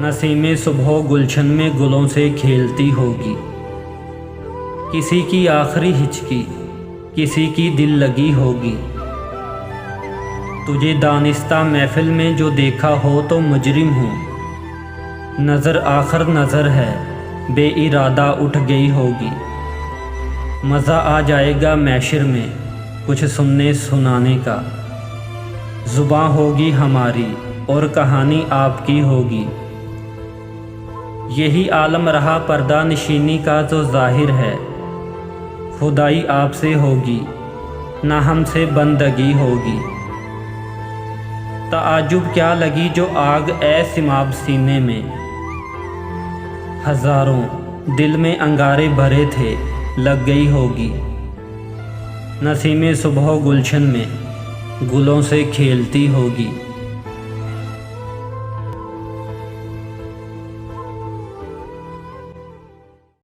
नसीमें सुबह गुलशन में गुलों से खेलती होगी। किसी की आखिरी हिचकी किसी की दिल लगी होगी। तुझे दानिस्ता महफिल में जो देखा हो तो मुजरिम हूँ। नज़र आखिर नज़र है बेइरादा उठ गई होगी। मज़ा आ जाएगा मैशर में कुछ सुनने सुनाने का। ज़ुबां होगी हमारी और कहानी आपकी होगी। यही आलम रहा पर्दा निशीनी का जो ज़ाहिर है। खुदाई आपसे होगी ना हमसे बंदगी होगी। ताजुब क्या लगी जो आग ए सिमाब सीने में। हज़ारों दिल में अंगारे भरे थे लग गई होगी। नसीमें सुबह गुलशन में गुलों से खेलती होगी।